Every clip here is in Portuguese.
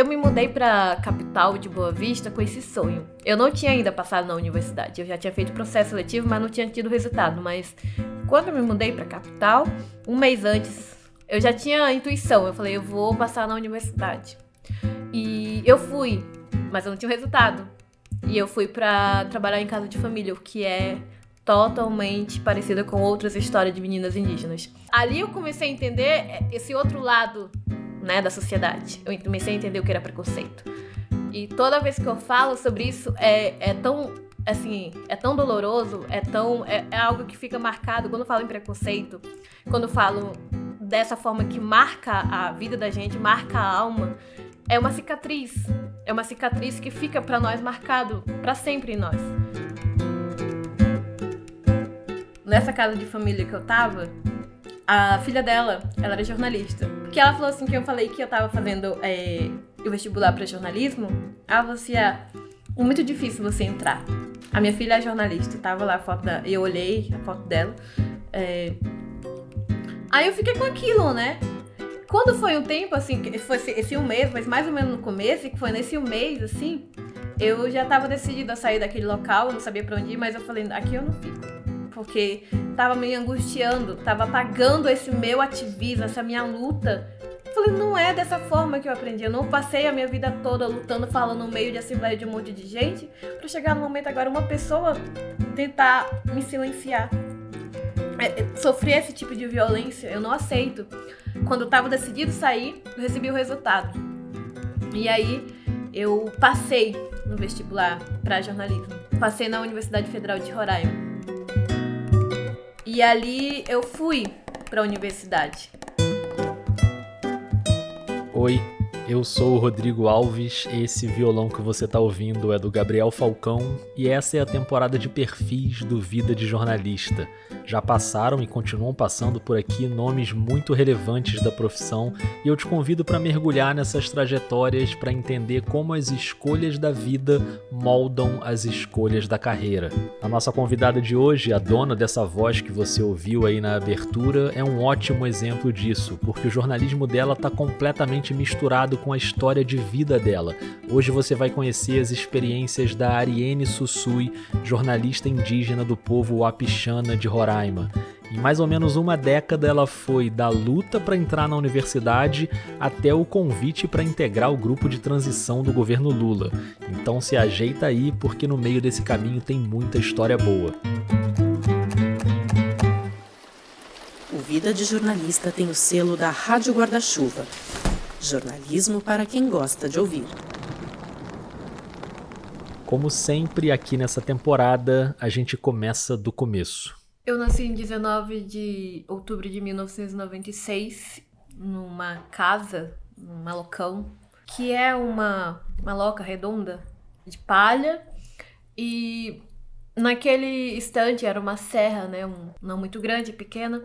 Eu me mudei pra capital de Boa Vista com esse sonho. Eu não tinha ainda passado na universidade. Eu já tinha feito processo seletivo, mas não tinha tido resultado. Mas quando eu me mudei pra capital, um mês antes, eu já tinha a intuição. Eu falei, eu vou passar na universidade. E eu fui, mas eu não tinha resultado. E eu fui pra trabalhar em casa de família, o que é totalmente parecida com outras histórias de meninas indígenas. Ali eu comecei a entender esse outro lado, né, da sociedade. Eu comecei a entender o que era preconceito. E toda vez que eu falo sobre isso, é tão doloroso, é algo que fica marcado. Quando eu falo em preconceito, quando eu falo dessa forma que marca a vida da gente, marca a alma, é uma cicatriz. É uma cicatriz que fica pra nós marcado pra sempre em nós. Nessa casa de família que eu tava, a filha dela, ela era jornalista. Porque ela falou assim, que eu falei que eu tava fazendo o vestibular pra jornalismo. Ela falou assim, é muito difícil você entrar. A minha filha é jornalista, tava lá a foto dela, eu olhei a foto dela. Aí eu fiquei com aquilo, né? Quando foi um tempo, assim, que foi esse um mês, mas mais ou menos no começo, que foi nesse um mês, assim, eu já tava decidida a sair daquele local, eu não sabia pra onde ir, mas eu falei, aqui eu não fico. Porque tava me angustiando, tava apagando esse meu ativismo, essa minha luta. Eu falei, não é dessa forma que eu aprendi. Eu não passei a minha vida toda lutando, falando no meio de assembleia de um monte de gente, pra chegar no momento agora uma pessoa tentar me silenciar. Sofrer esse tipo de violência, eu não aceito. Quando eu tava decidido sair, eu recebi o resultado. E aí, eu passei no vestibular pra jornalismo. Passei na Universidade Federal de Roraima. E ali eu fui para a universidade. Oi, eu sou o Rodrigo Alves, esse violão que você tá ouvindo é do Gabriel Falcão e essa é a temporada de perfis do Vida de Jornalista. Já passaram e continuam passando por aqui nomes muito relevantes da profissão e eu te convido para mergulhar nessas trajetórias para entender como as escolhas da vida moldam as escolhas da carreira. A nossa convidada de hoje, a dona dessa voz que você ouviu aí na abertura, é um ótimo exemplo disso, porque o jornalismo dela está completamente misturado com a história de vida dela. Hoje você vai conhecer as experiências da Ariene Sussui, jornalista indígena do povo Wapixana de Roraima. Em mais ou menos uma década ela foi da luta para entrar na universidade até o convite para integrar o grupo de transição do governo Lula. Então se ajeita aí porque no meio desse caminho tem muita história boa. O Vida de Jornalista tem o selo da Rádio Guarda-Chuva. Jornalismo para quem gosta de ouvir. Como sempre aqui nessa temporada, a gente começa do começo. Eu nasci em 19 de outubro de 1996, numa casa, num malocão, que é uma maloca redonda de palha. E naquele instante era uma serra, né, não muito grande, pequena.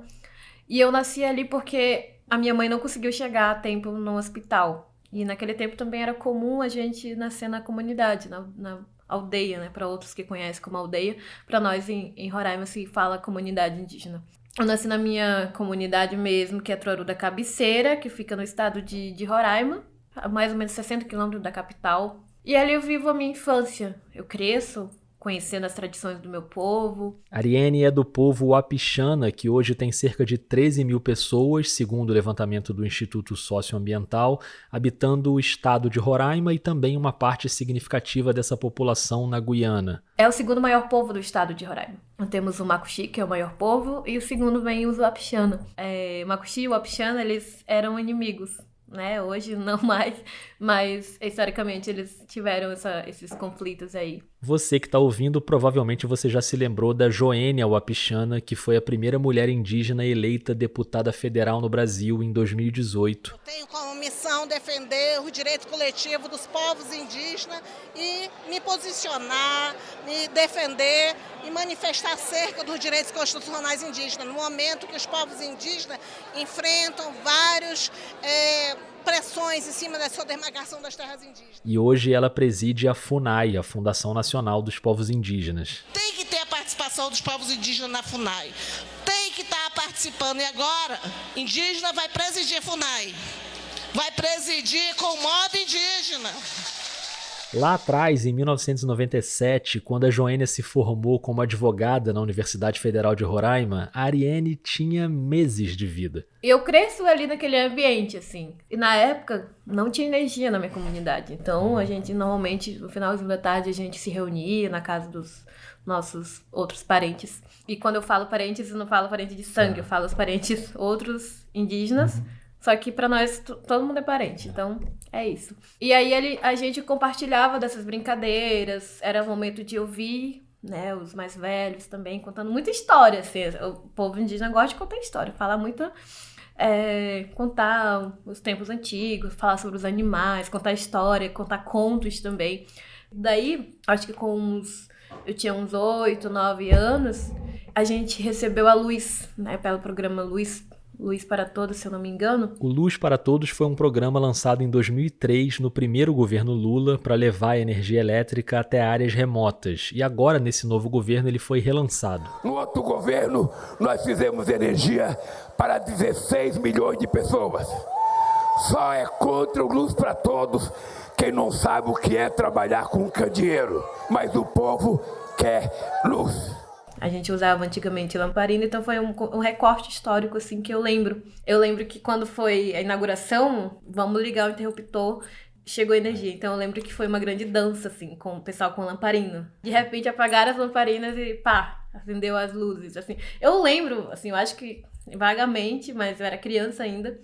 E eu nasci ali porque a minha mãe não conseguiu chegar a tempo no hospital. E naquele tempo também era comum a gente nascer na comunidade, na aldeia, né? Para outros que conhecem como aldeia. Para nós em Roraima se fala comunidade indígena. Eu nasci na minha comunidade mesmo, que é Troaru da Cabeceira, que fica no estado de Roraima, a mais ou menos 60 quilômetros da capital. E ali eu vivo a minha infância. Eu cresço conhecendo as tradições do meu povo. Ariene é do povo Wapixana, que hoje tem cerca de 13 mil pessoas, segundo o levantamento do Instituto Socioambiental, habitando o estado de Roraima e também uma parte significativa dessa população na Guiana. É o segundo maior povo do estado de Roraima. Temos o Macuxi, que é o maior povo, e o segundo vem os Wapixana. O Macuxi e o Wapixana, eles eram inimigos, né? Hoje não mais, mas historicamente eles tiveram esses conflitos aí. Você que está ouvindo, provavelmente você já se lembrou da Joênia Wapixana, que foi a primeira mulher indígena eleita deputada federal no Brasil em 2018. Eu tenho como missão defender o direito coletivo dos povos indígenas e me posicionar, me defender e manifestar acerca dos direitos constitucionais indígenas, no momento que os povos indígenas enfrentam várias pressões em cima da sua demarcação das terras indígenas. E hoje ela preside a FUNAI, a Fundação Nacional dos Povos Indígenas. Tem que ter a participação dos povos indígenas na FUNAI. Tem que estar participando. E agora, indígena vai presidir a FUNAI. vai presidir com o modo indígena. Lá atrás, em 1997, quando a Joênia se formou como advogada na Universidade Federal de Roraima, a Ariane tinha meses de vida. Eu cresço ali naquele ambiente, assim. E na época, não tinha energia na minha comunidade. Então, a gente, normalmente, no finalzinho da tarde, a gente se reunia na casa dos nossos outros parentes. E quando eu falo parentes, eu não falo parente de sangue, eu falo os parentes outros indígenas. Só que pra nós, todo mundo é parente, então é isso. E aí a gente compartilhava dessas brincadeiras, era o momento de ouvir, né, os mais velhos também, contando muita história, assim. O povo indígena gosta de contar história, falar muito, contar os tempos antigos, falar sobre os animais, contar história, contar contos também. Daí, acho que eu tinha uns 8, 9 anos, a gente recebeu a Luz, né, pelo programa Luz para Todos, se eu não me engano. O Luz para Todos foi um programa lançado em 2003 no primeiro governo Lula para levar a energia elétrica até áreas remotas. E agora, nesse novo governo, ele foi relançado. No outro governo, nós fizemos energia para 16 milhões de pessoas. Só é contra o Luz para Todos quem não sabe o que é trabalhar com candeeiro. Mas o povo quer luz. A gente usava antigamente lamparina, então foi um recorte histórico, assim, que eu lembro. Eu lembro que quando foi a inauguração, vamos ligar o interruptor, chegou energia. Então eu lembro que foi uma grande dança, assim, com o pessoal com lamparina. De repente apagaram as lamparinas e pá, acendeu as luzes, assim. Eu lembro, assim, eu acho que vagamente, mas eu era criança ainda.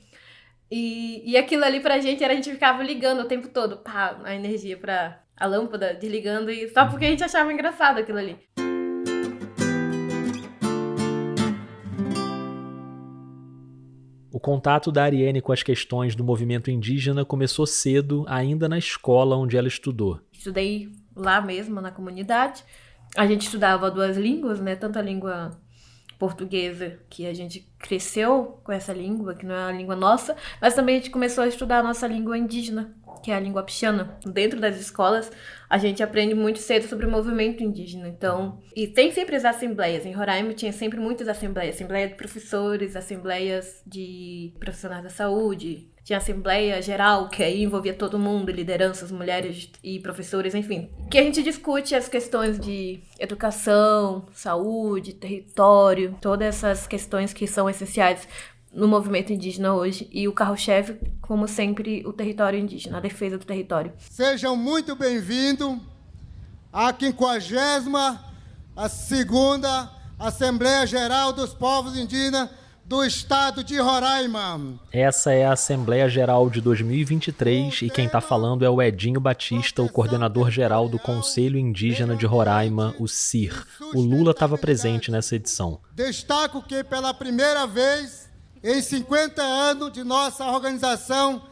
E aquilo ali pra gente, a gente ficava ligando o tempo todo, pá, a energia pra a lâmpada, desligando, e só porque a gente achava engraçado aquilo ali. O contato da Ariane com as questões do movimento indígena começou cedo, ainda na escola onde ela estudou. Estudei lá mesmo, na comunidade. A gente estudava 2 línguas, né? Tanto a língua portuguesa, que a gente cresceu com essa língua, que não é a língua nossa, mas também a gente começou a estudar a nossa língua indígena, que é a língua pixana. Dentro das escolas, a gente aprende muito cedo sobre o movimento indígena. Então, e tem sempre as assembleias. Em Roraima tinha sempre muitas assembleias. Assembleia de professores, assembleias de profissionais da saúde. Tinha assembleia geral, que aí envolvia todo mundo, lideranças, mulheres e professores, enfim. Que a gente discute as questões de educação, saúde, território, todas essas questões que são essenciais no movimento indígena hoje, e o carro-chefe, como sempre, o território indígena, a defesa do território. Sejam muito bem-vindos à 52ª Assembleia Geral dos Povos Indígenas do Estado de Roraima. Essa é a Assembleia Geral de 2023 e quem está falando é o Edinho Batista, o coordenador geral do Conselho Indígena de Roraima, o CIR. O Lula estava presente nessa edição. Destaco que pela primeira vez em 50 anos de nossa organização,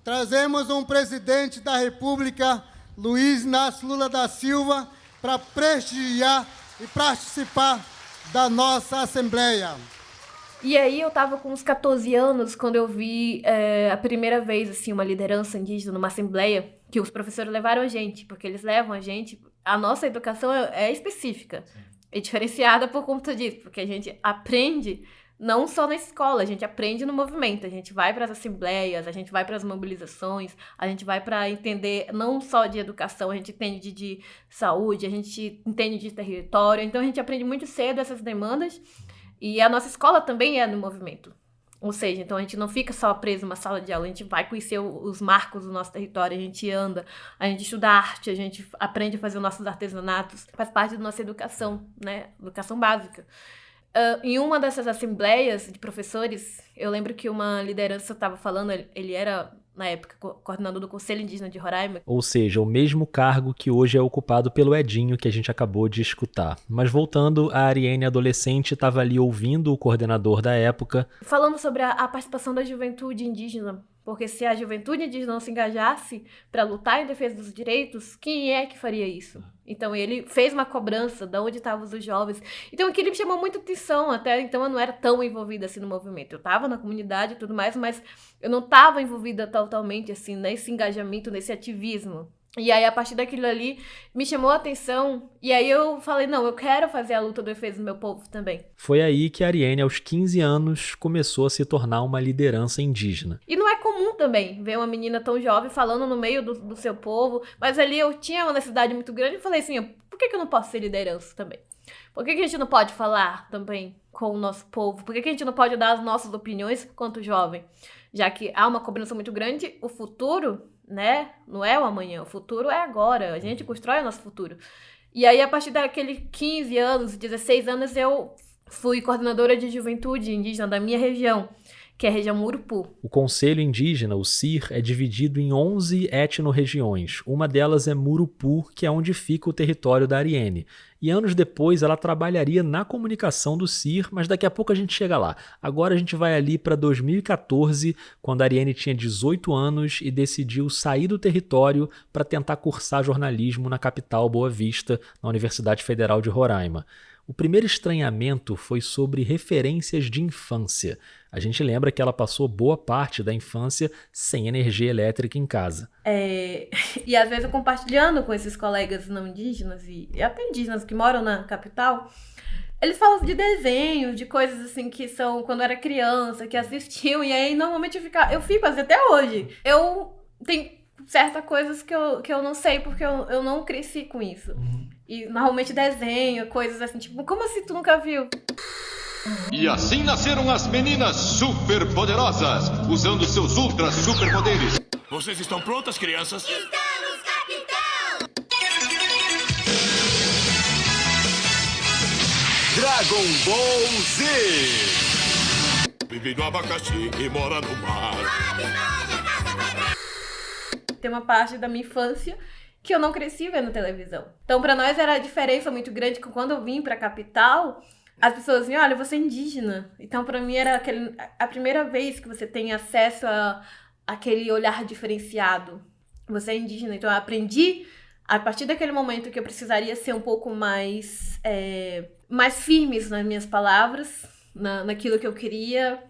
trazemos um presidente da República, Luiz Inácio Lula da Silva, para prestigiar e participar da nossa Assembleia. E aí eu tava com uns 14 anos quando eu vi a primeira vez, assim, uma liderança indígena numa assembleia, que os professores levaram a gente, porque eles levam a gente. A nossa educação é específica, é diferenciada por conta disso, porque a gente aprende não só na escola, a gente aprende no movimento, a gente vai para as assembleias, a gente vai para as mobilizações, a gente vai para entender não só de educação, a gente entende de saúde, a gente entende de território, então a gente aprende muito cedo essas demandas, e a nossa escola também é no movimento. Ou seja, então a gente não fica só preso numa sala de aula, a gente vai conhecer os marcos do nosso território, a gente anda, a gente estuda arte, a gente aprende a fazer os nossos artesanatos, faz parte da nossa educação, né? Educação básica. Em uma dessas assembleias de professores, eu lembro que uma liderança estava falando, ele era, na época, coordenador do Conselho Indígena de Roraima. Ou seja, o mesmo cargo que hoje é ocupado pelo Edinho, que a gente acabou de escutar. Mas voltando, a Ariane, adolescente, estava ali ouvindo o coordenador da época. Falando sobre a participação da juventude indígena, porque se a juventude indígena não se engajasse para lutar em defesa dos direitos, quem é que faria isso? Então ele fez uma cobrança de onde estavam os jovens. Então aquilo me chamou muita atenção, até então eu não era tão envolvida assim no movimento. Eu estava na comunidade e tudo mais, mas eu não estava envolvida totalmente assim nesse engajamento, nesse ativismo. E aí, a partir daquilo ali, me chamou a atenção. E aí eu falei, não, eu quero fazer a luta do defesa do meu povo também. Foi aí que a Ariane, aos 15 anos, começou a se tornar uma liderança indígena. E não é comum também ver uma menina tão jovem falando no meio do seu povo. Mas ali eu tinha uma necessidade muito grande e falei assim, por que eu não posso ser liderança também? Por que a gente não pode falar também com o nosso povo? Por que a gente não pode dar as nossas opiniões quanto jovem? Já que há uma combinação muito grande, o futuro, né, não é o amanhã, o futuro é agora, a gente constrói o nosso futuro. E aí, a partir daqueles 15 anos, 16 anos, eu fui coordenadora de juventude indígena da minha região, que é a região Murupu. O Conselho Indígena, o CIR, é dividido em 11 etno-regiões. Uma delas é Murupu, que é onde fica o território da Ariane. E anos depois ela trabalharia na comunicação do CIR, mas daqui a pouco a gente chega lá. Agora a gente vai ali para 2014, quando a Ariane tinha 18 anos e decidiu sair do território para tentar cursar jornalismo na capital Boa Vista, na Universidade Federal de Roraima. O primeiro estranhamento foi sobre referências de infância. A gente lembra que ela passou boa parte da infância sem energia elétrica em casa. E às vezes eu compartilhando com esses colegas não indígenas e até indígenas que moram na capital, eles falam de desenhos, de coisas assim que são quando eu era criança, que assistiam, e aí normalmente eu fico assim, até hoje. Eu tenho certas coisas que eu não sei porque eu não cresci com isso. E normalmente desenho, coisas assim, tipo, como assim tu nunca viu? E assim nasceram as meninas superpoderosas, usando seus ultra superpoderes. Vocês estão prontas, crianças? Estamos, capitão! Dragon Ball Z! Vive no abacaxi e mora no mar. Tem uma parte da minha infância que eu não cresci vendo televisão. Então, pra nós era a diferença muito grande que quando eu vim pra capital, as pessoas diziam, olha, você é indígena. Então, pra mim, era a primeira vez que você tem acesso a aquele olhar diferenciado. Você é indígena. Então, eu aprendi, a partir daquele momento, que eu precisaria ser um pouco mais firmes nas minhas palavras, naquilo que eu queria,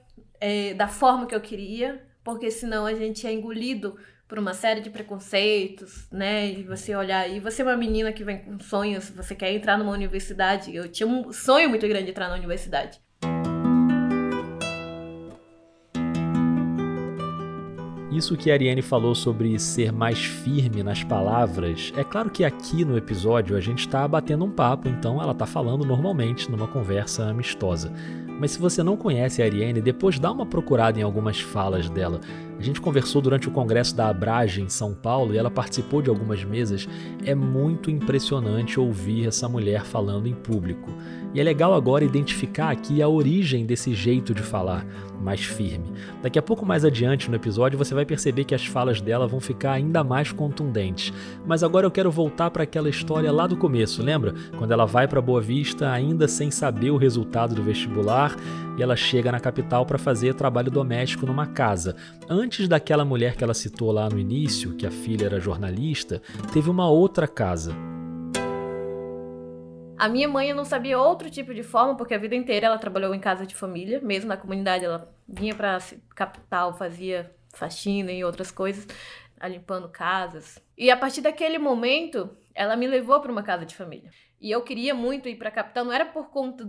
da forma que eu queria, porque senão a gente é engolido por uma série de preconceitos, né, e você olhar, e você é uma menina que vem com sonhos, você quer entrar numa universidade, eu tinha um sonho muito grande de entrar na universidade. Isso que a Ariane falou sobre ser mais firme nas palavras, é claro que aqui no episódio a gente está batendo um papo, então ela está falando normalmente numa conversa amistosa. Mas se você não conhece a Ariane, depois dá uma procurada em algumas falas dela. A gente conversou durante o congresso da Abrage em São Paulo e ela participou de algumas mesas. É muito impressionante ouvir essa mulher falando em público. E é legal agora identificar aqui a origem desse jeito de falar, mais firme. Daqui a pouco mais adiante no episódio você vai perceber que as falas dela vão ficar ainda mais contundentes. Mas agora eu quero voltar para aquela história lá do começo, lembra? Quando ela vai para Boa Vista ainda sem saber o resultado do vestibular e ela chega na capital para fazer trabalho doméstico numa casa. Antes daquela mulher que ela citou lá no início, que a filha era jornalista, teve uma outra casa. A minha mãe eu não sabia outro tipo de forma, porque a vida inteira ela trabalhou em casa de família, mesmo na comunidade ela vinha pra capital, fazia faxina e outras coisas, limpando casas. E a partir daquele momento, ela me levou para uma casa de família. E eu queria muito ir pra capital, não era por conta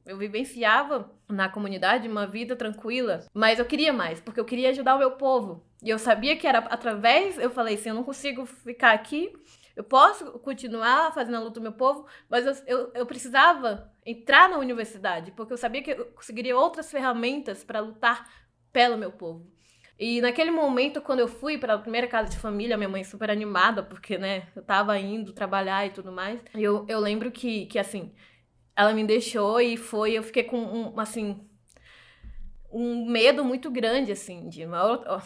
eu vivenciava na comunidade uma vida tranquila, mas eu queria mais, porque eu queria ajudar o meu povo. E eu sabia que era através, eu falei assim, eu não consigo ficar aqui, eu posso continuar fazendo a luta do meu povo, mas eu precisava entrar na universidade, porque eu sabia que eu conseguiria outras ferramentas para lutar pelo meu povo. E naquele momento, quando eu fui para a primeira casa de família, minha mãe super animada, porque, né, eu tava indo trabalhar e tudo mais, eu lembro que assim, ela me deixou e eu fiquei com um medo muito grande, assim,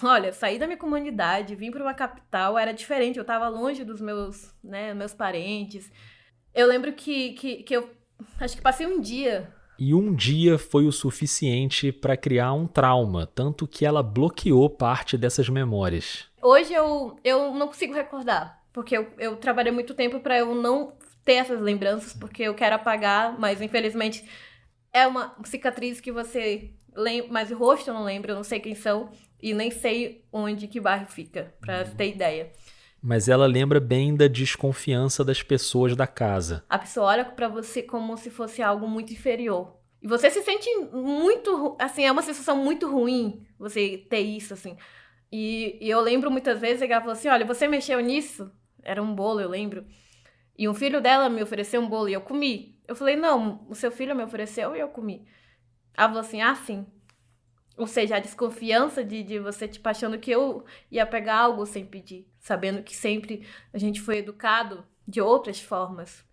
olha, sair da minha comunidade, vim para uma capital, era diferente, eu tava longe dos meus parentes. Eu lembro que eu acho que passei um dia. E um dia foi o suficiente para criar um trauma, tanto que ela bloqueou parte dessas memórias. Hoje eu não consigo recordar, porque eu trabalhei muito tempo para eu não ter essas lembranças, porque eu quero apagar, mas infelizmente é uma cicatriz que você lembra, mas o rosto eu não lembro, eu não sei quem são e nem sei onde que bairro fica, pra ter ideia. Mas ela lembra bem da desconfiança das pessoas da casa. A pessoa olha pra você como se fosse algo muito inferior. E você se sente muito, assim, é uma sensação muito ruim você ter isso, assim. E eu lembro muitas vezes que ela falou assim, olha, você mexeu nisso? Era um bolo, eu lembro. E um filho dela me ofereceu um bolo e eu comi. Eu falei, não, o seu filho me ofereceu e eu comi. Ela falou assim, sim. Ou seja, a desconfiança de você, tipo, achando que eu ia pegar algo sem pedir. Sabendo que sempre a gente foi educado de outras formas,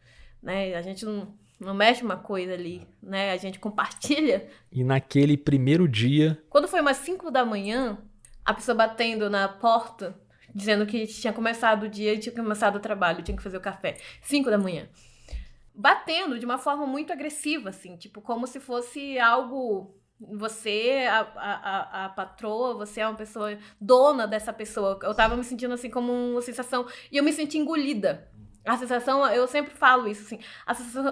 né? A gente não mexe uma coisa ali, né? A gente compartilha. E naquele primeiro dia... Quando foi umas 5 da manhã, a pessoa batendo na porta, dizendo que tinha começado o dia e tinha começado o trabalho, tinha que fazer o café. 5 da manhã. Batendo de uma forma muito agressiva, assim, tipo, como se fosse algo... Você, a patroa, você é uma pessoa dona dessa pessoa. Eu tava me sentindo assim como uma sensação... E eu me senti engolida. A sensação, eu sempre falo isso, assim.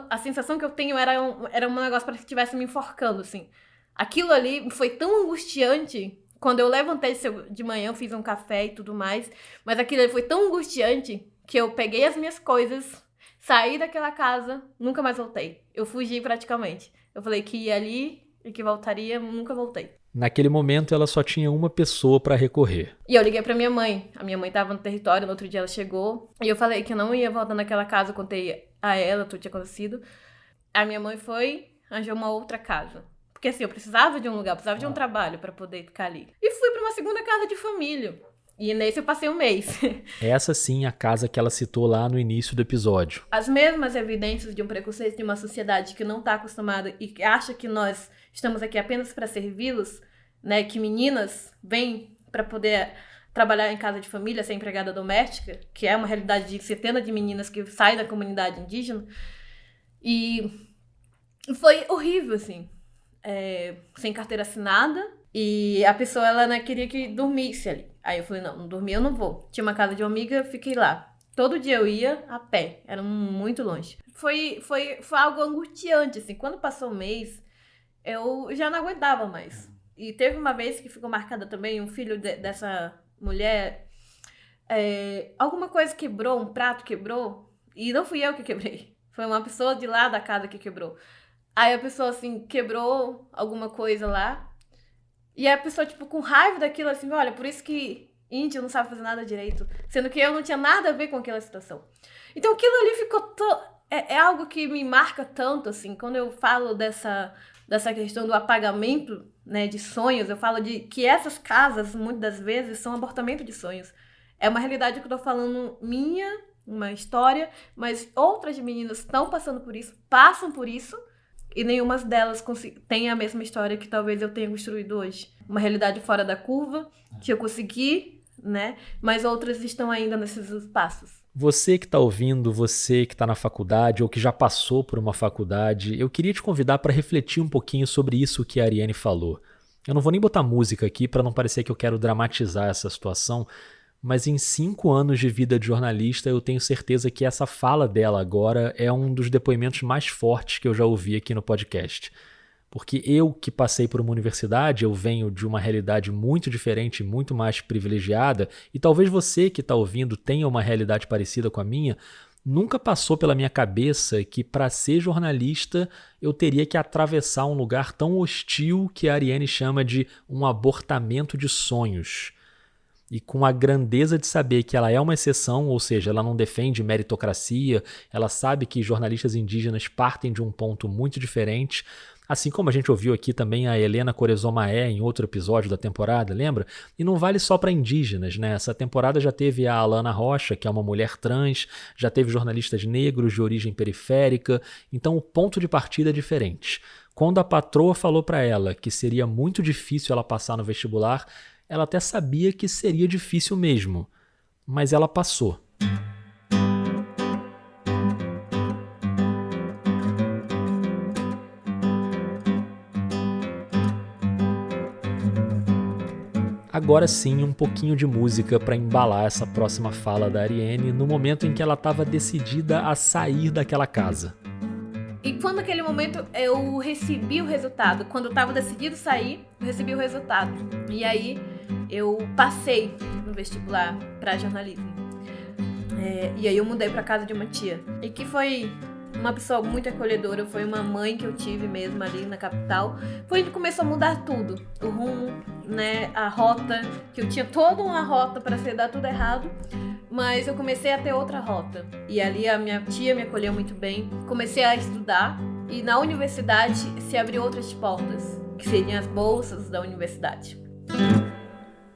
A sensação que eu tenho era um negócio para que estivesse me enforcando, assim. Aquilo ali foi tão angustiante. Quando eu levantei de manhã, eu fiz um café e tudo mais. Mas aquilo ali foi tão angustiante que eu peguei as minhas coisas, saí daquela casa, nunca mais voltei. Eu fugi praticamente. Eu falei que ia ali... e que voltaria, nunca voltei. Naquele momento, ela só tinha uma pessoa pra recorrer. E eu liguei pra minha mãe. A minha mãe tava no território, no outro dia ela chegou. E eu falei que eu não ia voltar naquela casa, eu contei a ela tudo que tinha acontecido. A minha mãe foi, arranjou uma outra casa. Porque assim, eu precisava de um lugar, precisava de um trabalho pra poder ficar ali. E fui pra uma segunda casa de família. E nesse eu passei um mês. Essa sim é a casa que ela citou lá no início do episódio. As mesmas evidências de um preconceito de uma sociedade que não está acostumada e que acha que nós estamos aqui apenas para servi-los, né? Que meninas vêm para poder trabalhar em casa de família, ser empregada doméstica, que é uma realidade de centenas de meninas que saem da comunidade indígena. E foi horrível, assim. Sem carteira assinada. E a pessoa, ela não queria que dormisse ali. Aí eu falei, não dormir eu não vou. Tinha uma casa de uma amiga, fiquei lá. Todo dia eu ia a pé, era muito longe. Foi algo angustiante, assim. Quando passou o mês, eu já não aguentava mais. E teve uma vez que ficou marcada também, um filho dessa mulher, alguma coisa quebrou, um prato quebrou, e não fui eu que quebrei. Foi uma pessoa de lá da casa que quebrou. Aí a pessoa, assim, quebrou alguma coisa lá, e a pessoa, tipo, com raiva daquilo, assim, olha, por isso que índio não sabe fazer nada direito. Sendo que eu não tinha nada a ver com aquela situação. Então aquilo ali ficou... É algo que me marca tanto, assim, quando eu falo dessa questão do apagamento, né, de sonhos, eu falo de que essas casas, muitas das vezes, são abortamento de sonhos. É uma realidade que eu tô falando minha, uma história, mas outras meninas estão passando por isso, passam por isso, e nenhuma delas tem a mesma história que talvez eu tenha construído hoje. Uma realidade fora da curva, que eu consegui, né? Mas outras estão ainda nesses passos. Você que está ouvindo, você que está na faculdade ou que já passou por uma faculdade, eu queria te convidar para refletir um pouquinho sobre isso que a Ariane falou. Eu não vou nem botar música aqui para não parecer que eu quero dramatizar essa situação, mas em 5 anos de vida de jornalista, eu tenho certeza que essa fala dela agora é um dos depoimentos mais fortes que eu já ouvi aqui no podcast. Porque eu que passei por uma universidade, eu venho de uma realidade muito diferente, muito mais privilegiada, e talvez você que está ouvindo tenha uma realidade parecida com a minha, nunca passou pela minha cabeça que para ser jornalista eu teria que atravessar um lugar tão hostil que a Ariane chama de um abortamento de sonhos. E com a grandeza de saber que ela é uma exceção, ou seja, ela não defende meritocracia, ela sabe que jornalistas indígenas partem de um ponto muito diferente, assim como a gente ouviu aqui também a Helena Corezomaé em outro episódio da temporada, lembra? E não vale só para indígenas, né? Essa temporada já teve a Alana Rocha, que é uma mulher trans, já teve jornalistas negros de origem periférica, então o ponto de partida é diferente. Quando a patroa falou para ela que seria muito difícil ela passar no vestibular, ela até sabia que seria difícil mesmo, mas ela passou. Agora sim, um pouquinho de música para embalar essa próxima fala da Ariane no momento em que ela estava decidida a sair daquela casa. E quando naquele momento eu recebi o resultado, quando eu estava decidido sair, eu recebi o resultado. E aí eu passei no vestibular para jornalismo. E aí eu mudei pra casa de uma tia. E que foi uma pessoa muito acolhedora, foi uma mãe que eu tive mesmo ali na capital. Foi onde começou a mudar tudo. O rumo, né, a rota, que eu tinha toda uma rota para dar tudo errado. Mas eu comecei a ter outra rota. E ali a minha tia me acolheu muito bem. Comecei a estudar e na universidade se abriu outras portas, que seriam as bolsas da universidade.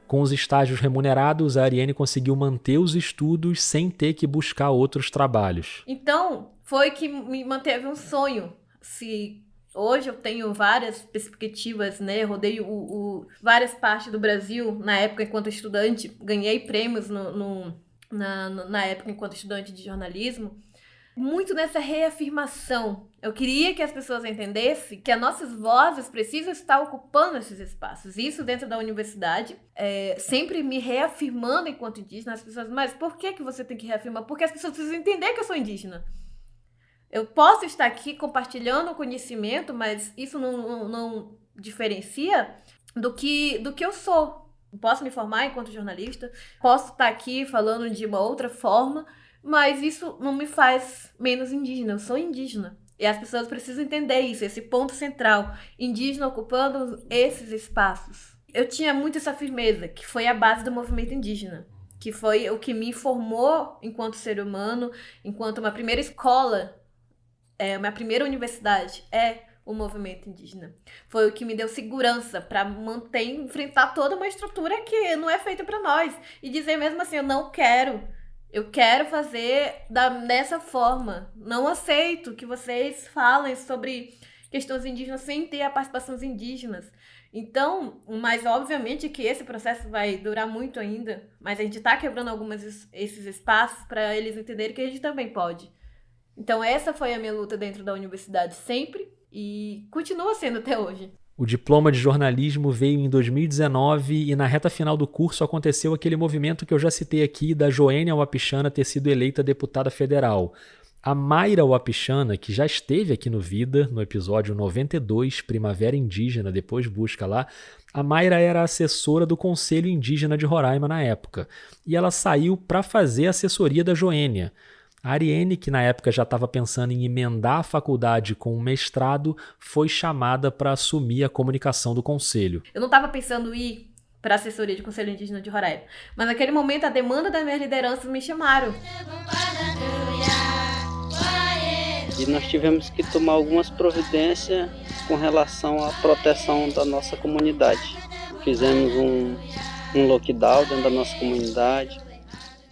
Com os estágios remunerados, a Ariane conseguiu manter os estudos sem ter que buscar outros trabalhos. Então, foi que me manteve um sonho. Hoje eu tenho várias perspectivas, né? Rodei várias partes do Brasil na época enquanto estudante. Ganhei prêmios na época enquanto estudante de jornalismo. Muito nessa reafirmação. Eu queria que as pessoas entendessem que as nossas vozes precisam estar ocupando esses espaços. Isso dentro da universidade, sempre me reafirmando enquanto indígena. As pessoas, mas por que você tem que reafirmar? Porque as pessoas precisam entender que eu sou indígena. Eu posso estar aqui compartilhando o conhecimento, mas isso não diferencia do que eu sou. Posso me formar enquanto jornalista, posso estar aqui falando de uma outra forma, mas isso não me faz menos indígena. Eu sou indígena. E as pessoas precisam entender isso, esse ponto central. Indígena ocupando esses espaços. Eu tinha muito essa firmeza, que foi a base do movimento indígena. Que foi o que me formou enquanto ser humano, enquanto uma primeira escola, minha primeira universidade o movimento indígena. Foi o que me deu segurança para enfrentar toda uma estrutura que não é feita para nós. E dizer mesmo assim, eu quero fazer dessa forma. Não aceito que vocês falem sobre questões indígenas sem ter a participação dos indígenas. Então, mas obviamente que esse processo vai durar muito ainda, mas a gente está quebrando esses espaços para eles entenderem que a gente também pode. Então essa foi a minha luta dentro da universidade sempre e continua sendo até hoje. O diploma de jornalismo veio em 2019 e na reta final do curso aconteceu aquele movimento que eu já citei aqui da Joênia Wapichana ter sido eleita deputada federal. A Mayra Wapichana, que já esteve aqui no Vida, no episódio 92, Primavera Indígena, depois busca lá, a Mayra era assessora do Conselho Indígena de Roraima na época, e ela saiu para fazer assessoria da Joênia. A Ariane, que na época já estava pensando em emendar a faculdade com um mestrado, foi chamada para assumir a comunicação do conselho. Eu não estava pensando em ir para a assessoria do Conselho Indígena de Roraima, mas naquele momento a demanda das minhas lideranças me chamaram. E nós tivemos que tomar algumas providências com relação à proteção da nossa comunidade. Fizemos um lockdown dentro da nossa comunidade.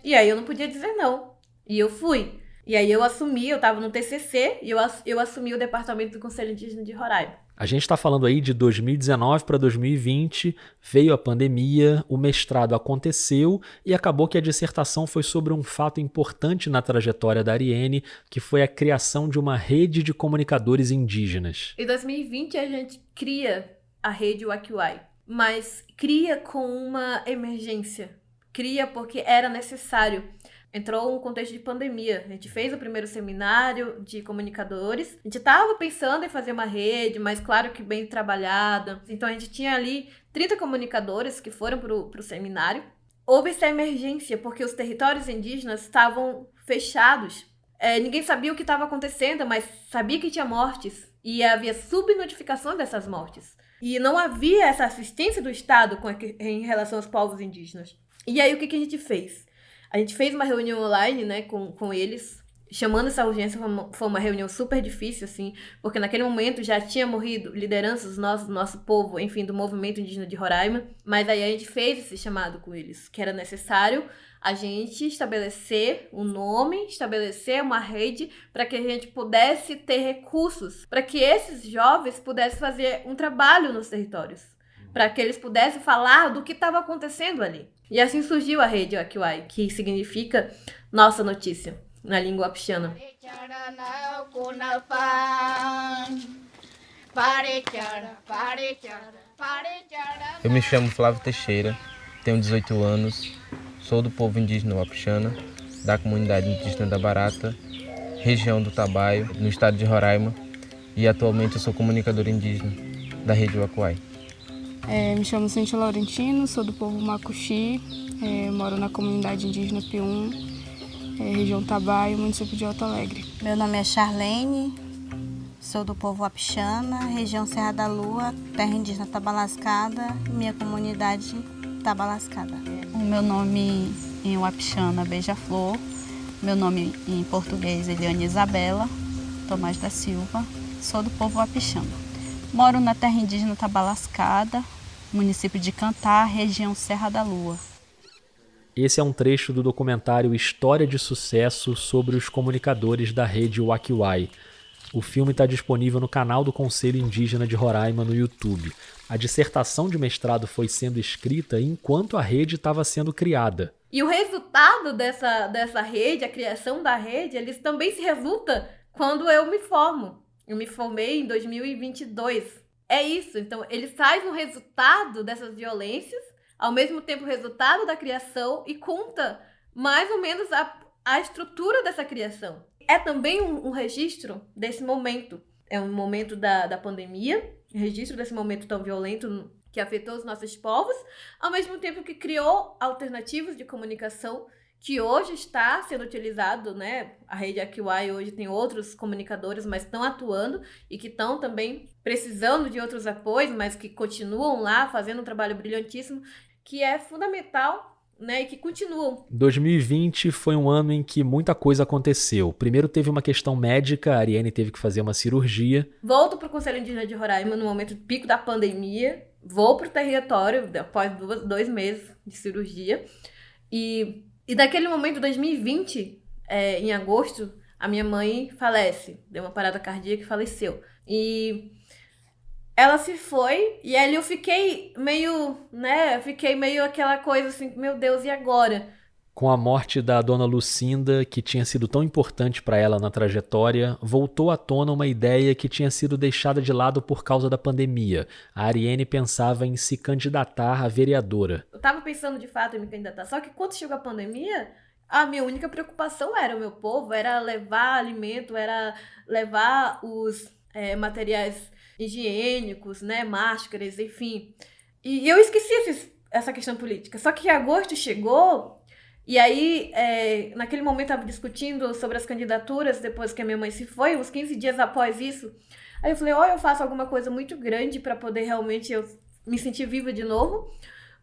E aí eu não podia dizer não. E eu fui. E aí eu estava no TCC e eu assumi o departamento do Conselho Indígena de Roraima. A gente está falando aí de 2019 para 2020, veio a pandemia, o mestrado aconteceu e acabou que a dissertação foi sobre um fato importante na trajetória da Ariane, que foi a criação de uma rede de comunicadores indígenas. Em 2020 a gente cria a rede Wakiwai, mas cria com uma emergência. Cria porque era necessário. Entrou um contexto de pandemia. A gente fez o primeiro seminário de comunicadores. A gente estava pensando em fazer uma rede, mas claro que bem trabalhada. Então a gente tinha ali 30 comunicadores que foram para o seminário. Houve essa emergência porque os territórios indígenas estavam fechados. Ninguém sabia o que estava acontecendo, mas sabia que tinha mortes. E havia subnotificação dessas mortes. E não havia essa assistência do Estado em relação aos povos indígenas. E aí o que a gente fez? A gente fez uma reunião online, né, com eles, chamando essa urgência. Foi uma reunião super difícil, assim, porque naquele momento já tinha morrido lideranças do nosso povo, enfim, do movimento indígena de Roraima. Mas aí a gente fez esse chamado com eles, que era necessário a gente estabelecer um nome, estabelecer uma rede para que a gente pudesse ter recursos, para que esses jovens pudessem fazer um trabalho nos territórios, para que eles pudessem falar do que estava acontecendo ali. E assim surgiu a rede Wakiwai, que significa Nossa Notícia, na língua wapichana. Eu me chamo Flávio Teixeira, tenho 18 anos, sou do povo indígena Wapichana, da comunidade indígena da Barata, região do Tabaio, no estado de Roraima, e atualmente eu sou comunicador indígena da rede Wakiwai. Me chamo Cíntia Laurentino, sou do povo Macuxi, moro na comunidade indígena Pium região Tabaio, município de Alto Alegre. Meu nome é Charlene, sou do povo Wapixana, região Serra da Lua, terra indígena Tabalascada, minha comunidade Tabalascada. O meu nome em Wapixana, Beija-Flor. Meu nome em português, Eliane Isabela Tomás da Silva. Sou do povo Wapixana. Moro na terra indígena Tabalascada, município de Cantar, região Serra da Lua. Esse é um trecho do documentário História de Sucesso sobre os comunicadores da rede Wakiwai. O filme está disponível no canal do Conselho Indígena de Roraima no YouTube. A dissertação de mestrado foi sendo escrita enquanto a rede estava sendo criada. E o resultado dessa rede, a criação da rede, eles também se resulta quando eu me formo. Eu me formei em 2022. É isso, então ele traz um resultado dessas violências, ao mesmo tempo o resultado da criação e conta mais ou menos a estrutura dessa criação. É também um registro desse momento. É um momento da pandemia, registro desse momento tão violento que afetou os nossos povos, ao mesmo tempo que criou alternativas de comunicação que hoje está sendo utilizado, né? A rede Wakiwai hoje tem outros comunicadores, mas estão atuando e que estão também precisando de outros apoios, mas que continuam lá fazendo um trabalho brilhantíssimo, que é fundamental, né? E que continuam. 2020 foi um ano em que muita coisa aconteceu. Primeiro teve uma questão médica, a Ariane teve que fazer uma cirurgia. Volto para o Conselho Indígena de Roraima no momento pico da pandemia, vou para o território após 2 meses de cirurgia e naquele momento, 2020, em agosto, a minha mãe falece. Deu uma parada cardíaca e faleceu. E ela se foi, e ali eu fiquei meio, né? Fiquei meio aquela coisa assim, meu Deus, e agora? Com a morte da dona Lucinda, que tinha sido tão importante para ela na trajetória, voltou à tona uma ideia que tinha sido deixada de lado por causa da pandemia. A Ariane pensava em se candidatar a vereadora. Eu estava pensando de fato em me candidatar, só que quando chegou a pandemia, a minha única preocupação era o meu povo, era levar alimento, era levar os materiais higiênicos, né, máscaras, enfim. E eu esqueci essa questão política. Só que agosto chegou. E aí, naquele momento, eu estava discutindo sobre as candidaturas depois que a minha mãe se foi, uns 15 dias após isso. Aí eu falei, ou eu faço alguma coisa muito grande para poder realmente eu me sentir viva de novo,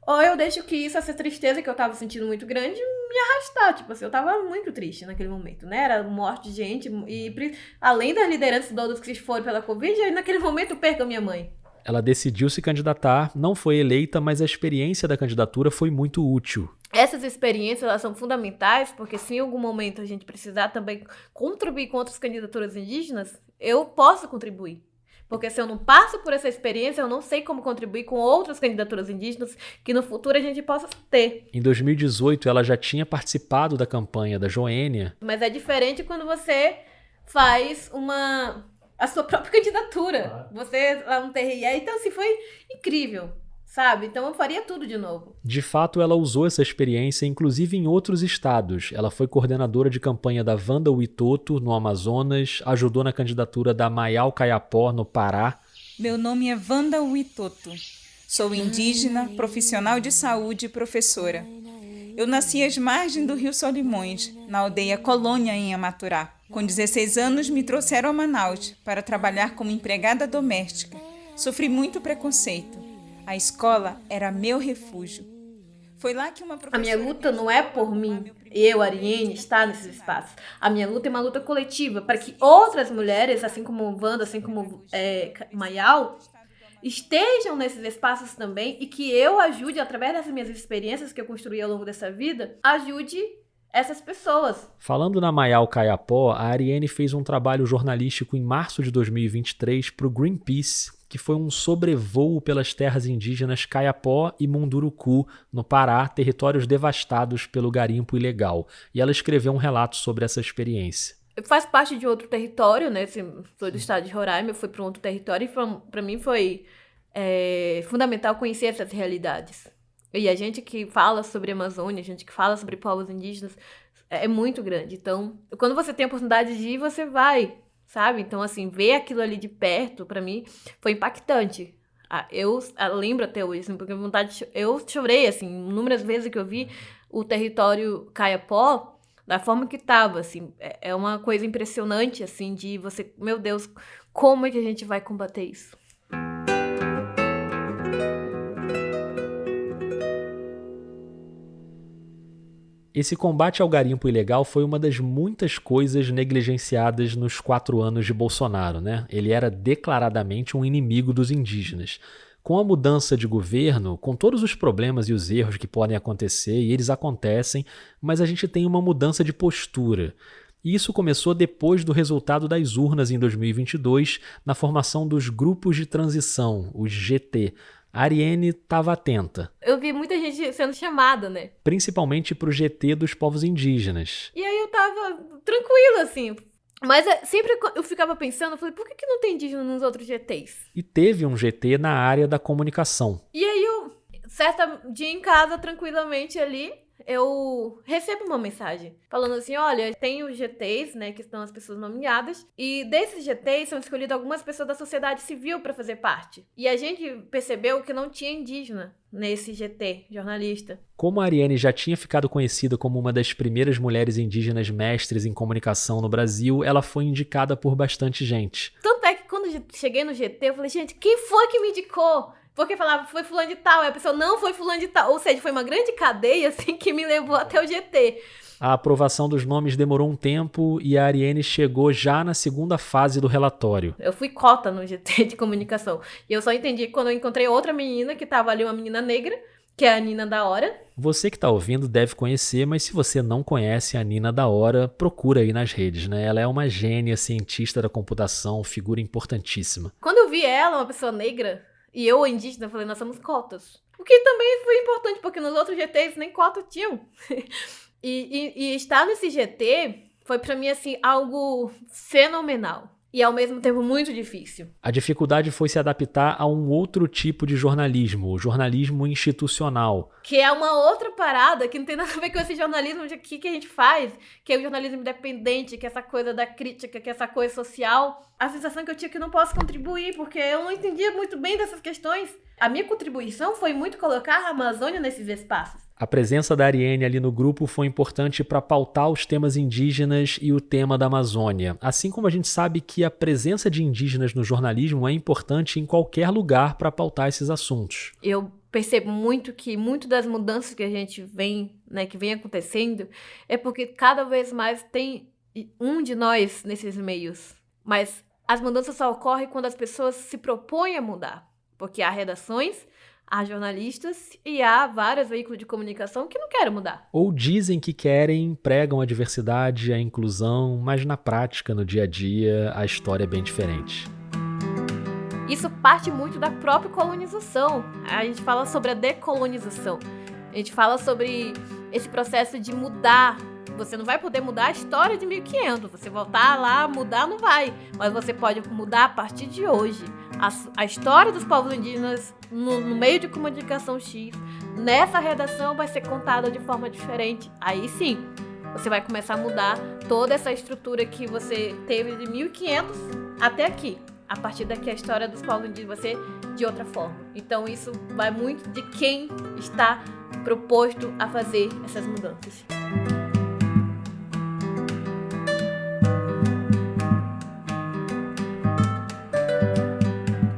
ou eu deixo que essa tristeza que eu estava sentindo muito grande me arrastar. Tipo assim, eu estava muito triste naquele momento, né? Era morte de gente, e além das lideranças todos que se foram pela Covid, aí naquele momento eu perco a minha mãe. Ela decidiu se candidatar, não foi eleita, mas a experiência da candidatura foi muito útil. Essas experiências, elas são fundamentais, porque se em algum momento a gente precisar também contribuir com outras candidaturas indígenas, eu posso contribuir. Porque se eu não passo por essa experiência, eu não sei como contribuir com outras candidaturas indígenas que no futuro a gente possa ter. Em 2018, ela já tinha participado da campanha da Joênia. Mas é diferente quando você faz a sua própria candidatura. Você lá no TRE, então assim, foi incrível, sabe? Então eu faria tudo de novo. De fato, ela usou essa experiência, inclusive em outros estados. Ela foi coordenadora de campanha da Wanda Witoto, no Amazonas, ajudou na candidatura da Mayal Caiapó, no Pará. Meu nome é Wanda Witoto. Sou indígena, profissional de saúde e professora. Eu nasci às margens do Rio Solimões, na aldeia Colônia, em Amaturá. Com 16 anos, me trouxeram a Manaus para trabalhar como empregada doméstica. Sofri muito preconceito. A escola era meu refúgio. Foi lá que uma professora... A minha luta não é por mim, eu, Ariane, estar nesses espaços. A minha luta é uma luta coletiva, para que outras mulheres, assim como Wanda, assim como Mayal, estejam nesses espaços também e que eu ajude, através dessas minhas experiências que eu construí ao longo dessa vida, ajude essas pessoas. Falando na Mayal Caiapó, a Ariane fez um trabalho jornalístico em março de 2023 para o Greenpeace, que foi um sobrevoo pelas terras indígenas Caiapó e Munduruku, no Pará, territórios devastados pelo garimpo ilegal. E ela escreveu um relato sobre essa experiência. Eu faço parte de outro território, né? Sou do estado de Roraima, eu fui para um outro território e para mim foi fundamental conhecer essas realidades. E a gente que fala sobre a Amazônia, a gente que fala sobre povos indígenas, é muito grande. Então, quando você tem a oportunidade de ir, você vai, sabe? Então, assim, ver aquilo ali de perto, pra mim, foi impactante. Eu lembro até hoje, assim, porque eu chorei, assim, inúmeras vezes que eu vi o território Caiapó, da forma que tava, assim. É uma coisa impressionante, assim, de você... Meu Deus, como é que a gente vai combater isso? Esse combate ao garimpo ilegal foi uma das muitas coisas negligenciadas nos 4 anos de Bolsonaro, né? Ele era declaradamente um inimigo dos indígenas. Com a mudança de governo, com todos os problemas e os erros que podem acontecer, e eles acontecem, mas a gente tem uma mudança de postura. E isso começou depois do resultado das urnas em 2022, na formação dos grupos de transição, os GT. A Ariane estava atenta. Eu vi muita gente sendo chamada, né? Principalmente para o GT dos povos indígenas. E aí eu tava tranquila, assim. Mas sempre eu ficava pensando, eu falei, por que não tem indígena nos outros GTs? E teve um GT na área da comunicação. E aí eu, certa dia em casa, tranquilamente ali, eu recebo uma mensagem falando assim, olha, tem os GTs, né, que estão as pessoas nomeadas, e desses GTs são escolhidas algumas pessoas da sociedade civil para fazer parte. E a gente percebeu que não tinha indígena nesse GT, jornalista. Como a Ariane já tinha ficado conhecida como uma das primeiras mulheres indígenas mestres em comunicação no Brasil, ela foi indicada por bastante gente. Tanto é que quando eu cheguei no GT, eu falei, gente, quem foi que me indicou? Porque falava, foi fulano de tal, e a pessoa, não, foi fulano de tal. Ou seja, foi uma grande cadeia, assim, que me levou até o GT. A aprovação dos nomes demorou um tempo e a Ariane chegou já na segunda fase do relatório. Eu fui cota no GT de comunicação. E eu só entendi quando eu encontrei outra menina, que estava ali, uma menina negra, que é a Nina da Hora. Você que está ouvindo deve conhecer, mas se você não conhece a Nina da Hora, procura aí nas redes, né? Ela é uma gênia, cientista da computação, figura importantíssima. Quando eu vi ela, uma pessoa negra, e eu, indígena, falei, nós somos cotas. O que também foi importante, porque nos outros GTs nem cota tinham. e estar nesse GT foi pra mim, assim, algo fenomenal. E ao mesmo tempo muito difícil. A dificuldade foi se adaptar a um outro tipo de jornalismo, o jornalismo institucional. Que é uma outra parada que não tem nada a ver com esse jornalismo aqui que a gente faz, que é o jornalismo independente, que é essa coisa da crítica, que é essa coisa social. A sensação que eu tinha que eu não posso contribuir, porque eu não entendia muito bem dessas questões. A minha contribuição foi muito colocar a Amazônia nesses espaços. A presença da Ariane ali no grupo foi importante para pautar os temas indígenas e o tema da Amazônia. Assim como a gente sabe que a presença de indígenas no jornalismo é importante em qualquer lugar para pautar esses assuntos. Eu percebo muito que muito das mudanças que a gente vem, né, que vem acontecendo, é porque cada vez mais tem um de nós nesses meios. Mas as mudanças só ocorrem quando as pessoas se propõem a mudar. Porque há redações, há jornalistas e há vários veículos de comunicação que não querem mudar. Ou dizem que querem, pregam a diversidade, a inclusão, mas na prática, no dia a dia, a história é bem diferente. Isso parte muito da própria colonização. A gente fala sobre a decolonização. A gente fala sobre esse processo de mudar. Você não vai poder mudar a história de 1500. Você voltar lá, mudar, não vai. Mas você pode mudar a partir de hoje. A história dos povos indígenas no meio de comunicação X, nessa redação vai ser contada de forma diferente. Aí sim, você vai começar a mudar toda essa estrutura que você teve de 1500 até aqui. A partir daqui a história dos povos indígenas vai ser de outra forma. Então isso vai muito de quem está proposto a fazer essas mudanças.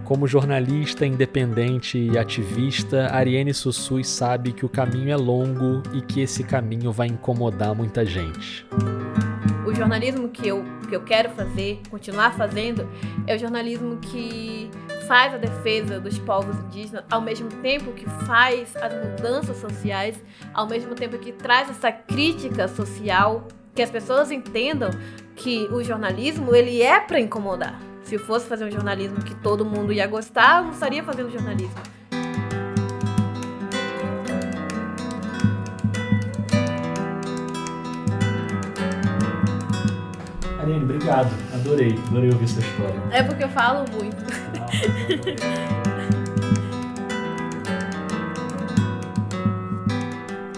Como jornalista, independente e ativista, Ariane Sussui sabe que o caminho é longo e que esse caminho vai incomodar muita gente. O jornalismo que eu quero fazer, continuar fazendo, é o jornalismo que faz a defesa dos povos indígenas, ao mesmo tempo que faz as mudanças sociais, ao mesmo tempo que traz essa crítica social, que as pessoas entendam que o jornalismo ele é para incomodar. Se eu fosse fazer um jornalismo que todo mundo ia gostar, eu não estaria fazendo jornalismo. Ariane, obrigado. Adorei ouvir sua história. É porque eu falo muito.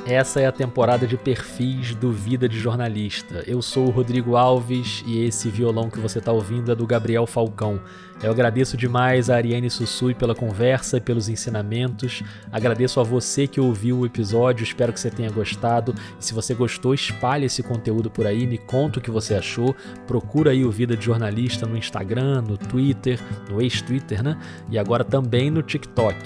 Essa é a temporada de perfis do Vida de Jornalista. Eu sou o Rodrigo Alves e esse violão que você está ouvindo é do Gabriel Falcão. Eu agradeço demais a Ariane Sussui pela conversa e pelos ensinamentos. Agradeço a você que ouviu o episódio, espero que você tenha gostado. E se você gostou, espalhe esse conteúdo por aí, me conta o que você achou. Procura aí o Vida de Jornalista no Instagram, no Twitter, no ex-Twitter, né? E agora também no TikTok.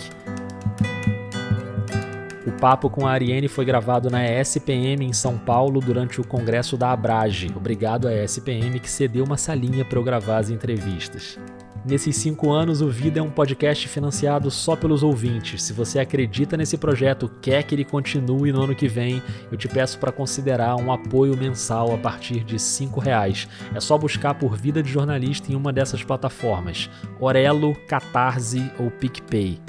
O papo com a Ariane foi gravado na ESPM em São Paulo durante o congresso da Abrage. Obrigado à ESPM que cedeu uma salinha para eu gravar as entrevistas. Nesses 5 anos, o Vida é um podcast financiado só pelos ouvintes. Se você acredita nesse projeto, quer que ele continue no ano que vem, eu te peço para considerar um apoio mensal a partir de R$5. É só buscar por Vida de Jornalista em uma dessas plataformas: Orelo, Catarse ou PicPay.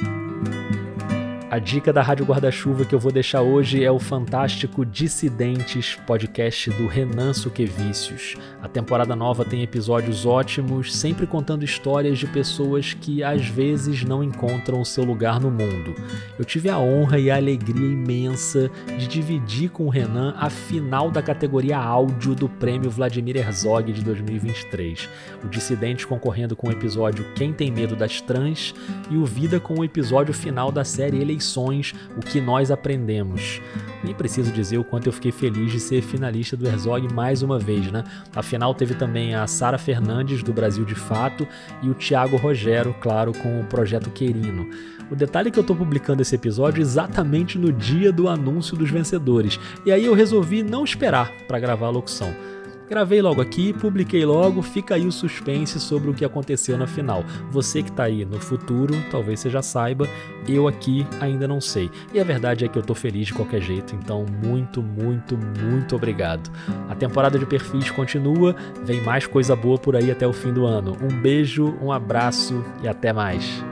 A dica da Rádio Guarda-Chuva que eu vou deixar hoje é o fantástico Dissidentes, podcast do Renan Suquevicius. A temporada nova tem episódios ótimos, sempre contando histórias de pessoas que às vezes não encontram o seu lugar no mundo. Eu tive a honra e a alegria imensa de dividir com o Renan a final da categoria áudio do Prêmio Vladimir Herzog de 2023. O Dissidentes concorrendo com o episódio Quem Tem Medo das Trans e o Vida com o episódio final da série Eleições, o que nós aprendemos. Nem preciso dizer o quanto eu fiquei feliz de ser finalista do Herzog mais uma vez, né? Afinal, teve também a Sara Fernandes, do Brasil de Fato, e o Thiago Rogero, claro, com o Projeto Querino. O detalhe é que eu tô publicando esse episódio exatamente no dia do anúncio dos vencedores, e aí eu resolvi não esperar para gravar a locução. Gravei logo aqui, publiquei logo, fica aí o suspense sobre o que aconteceu na final. Você que tá aí no futuro, talvez você já saiba, eu aqui ainda não sei. E a verdade é que eu tô feliz de qualquer jeito, então muito, muito, muito obrigado. A temporada de perfis continua, vem mais coisa boa por aí até o fim do ano. Um beijo, um abraço e até mais.